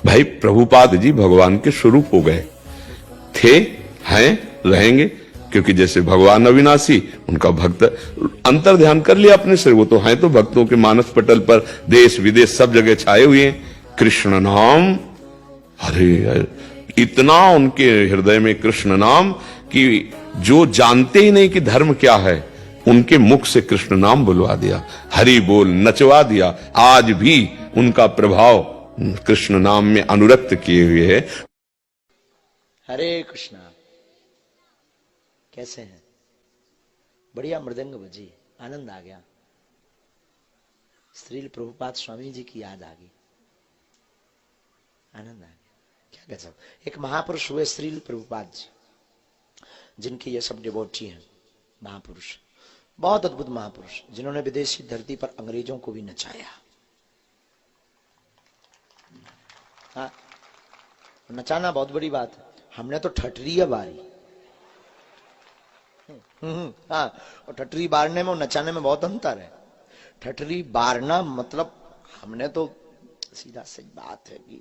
भाई प्रभुपाद जी भगवान के स्वरूप हो गए, थे, हैं, रहेंगे, क्योंकि जैसे भगवान अविनाशी, उनका भक्त अंतर ध्यान कर लिया अपने से, वो तो हैं तो भक्तों के मानस पटल पर देश विदेश सब जगह छाए हुए हैं। कृष्ण नाम, अरे इतना उनके हृदय में कृष्ण नाम कि जो जानते ही नहीं कि धर्म क्या है, उनके मुख से कृष्ण नाम बुलवा दिया, हरि बोल नचवा दिया। आज भी उनका प्रभाव कृष्ण नाम में अनुरक्त किए हुए है। हरे कृष्णा। कैसे हैं? बढ़िया मृदंग बजी, आनंद आ गया। श्रील प्रभुपाद स्वामी जी की याद आ गई, आनंद आ गया। क्या गजब। एक महापुरुष हुए श्रील प्रभुपाद जी, जिनके ये सब डिवोटी हैं, महापुरुष, बहुत अद्भुत महापुरुष, जिन्होंने विदेशी धरती पर अंग्रेजों को भी नचाया। हाँ, नचाना बहुत बड़ी बात है। हमने तो ठटरी बारी, हाँ, और ठटरी बारने में और नचाने में बहुत अंतर है। ठटरी बारना मतलब हमने तो सीधा सही बात है कि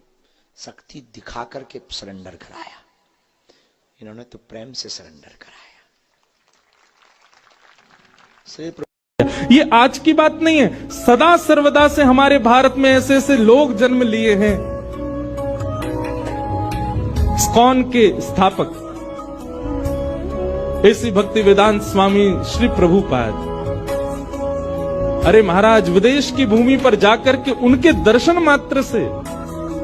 शक्ति दिखा करके सरेंडर कराया, इन्होंने तो प्रेम से सरेंडर कराया। ये आज की बात नहीं है, सदा सर्वदा से हमारे भारत में ऐसे ऐसे लोग जन्म लिए हैं। इस्कॉन के स्थापक ऐसी भक्ति वेदांत स्वामी श्री प्रभुपाद, अरे महाराज, विदेश की भूमि पर जाकर के उनके दर्शन मात्र से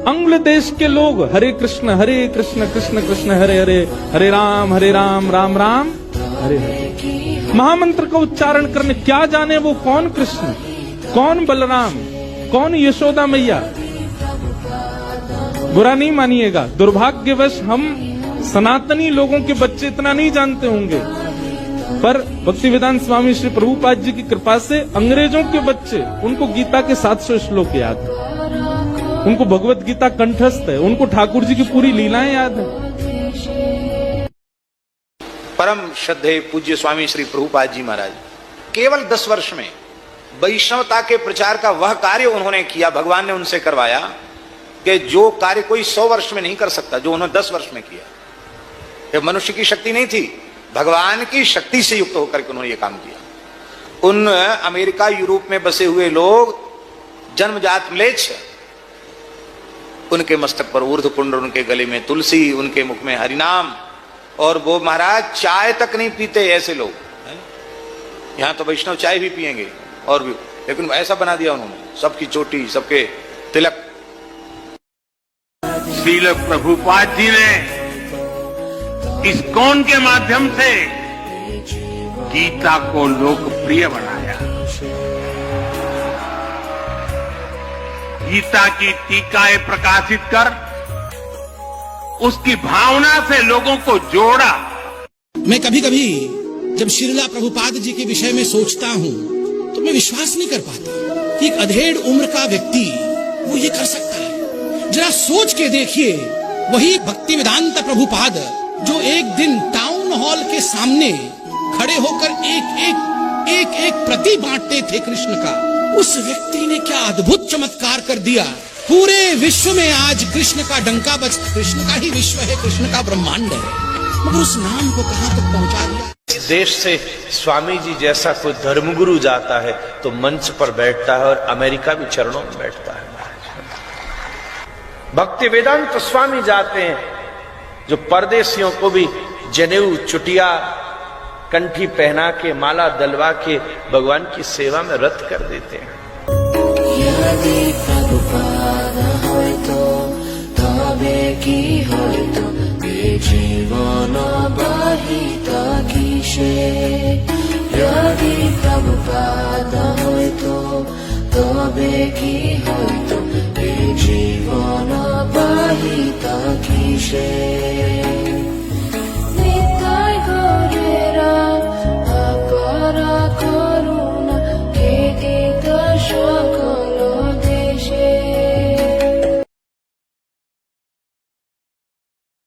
अंग्ल देश के लोग हरे कृष्ण कृष्ण कृष्ण हरे हरे, हरे राम राम राम हरे हरे, महामंत्र का उच्चारण करने। क्या जाने वो कौन कृष्ण, कौन बलराम, कौन यशोदा मैया। बुरा नहीं मानिएगा, दुर्भाग्यवश हम सनातनी लोगों के बच्चे इतना नहीं जानते होंगे, पर भक्ति वेदांत स्वामी श्री प्रभुपाद जी की कृपा से अंग्रेजों के बच्चे, उनको गीता के 700 श्लोक याद है, उनको भगवत गीता कंठस्थ है, उनको ठाकुर जी की पूरी लीलाएं याद है। परम श्रद्धेय पूज्य स्वामी श्री प्रभुपाद जी महाराज केवल 10 वर्ष में वैष्णवता के प्रचार का वह कार्य उन्होंने किया, भगवान ने उनसे करवाया कि जो कार्य कोई 100 वर्ष में नहीं कर सकता, जो उन्होंने 10 वर्ष में किया। ये मनुष्य की शक्ति नहीं थी, भगवान की शक्ति से युक्त होकर के उन्होंने ये काम किया। उन अमेरिका यूरोप में बसे हुए लोग जन्मजात म्लेच्छ, उनके मस्तक पर ऊर्ध्वपुंड, उनके गले में तुलसी, उनके मुख में हरिनाम, और वो महाराज चाय तक नहीं पीते ऐसे लोग। यहां तो वैष्णव चाय भी पिएंगे और भी, लेकिन ऐसा बना दिया उन्होंने, सबकी चोटी, सबके तिलक। श्रील प्रभुपाद जी ने इस्कॉन के माध्यम से गीता को लोकप्रिय बनाया, गीता की टीकाएं प्रकाशित कर उसकी भावना से लोगों को जोड़ा। मैं कभी कभी जब श्रीला प्रभुपाद जी के विषय में सोचता हूँ तो मैं विश्वास नहीं कर पाता कि एक अधेड़ उम्र का व्यक्ति वो ये कर सकता है। जरा सोच के देखिए, वही भक्ति वेदांत प्रभुपाद जो एक दिन टाउन हॉल के सामने खड़े होकर एक प्रति बांटते थे कृष्ण का, उस व्यक्ति ने क्या अद्भुत चमत्कार कर दिया। पूरे विश्व में आज कृष्ण का डंका बजता, कृष्ण का ही विश्व है, कृष्ण का ब्रह्मांड है, मगर उस नाम को कहां तक पहुंचा दिया। देश से स्वामी जी जैसा कोई धर्मगुरु जाता है तो मंच पर बैठता है, और अमेरिका भी चरणों में बैठता है। भक्ति वेदांत स्वामी जाते हैं, जो परदेशियों को भी जनेऊ चुटिया कंठी पहना के, माला दलवा के भगवान की सेवा में रत कर देते हैं। यदि प्रभुपाद होय तो तबे की होय तो ये जीवन बाहित किसे। यदि प्रभुपाद होय तो तबे की होय तो ये जीवन बाहित किसे।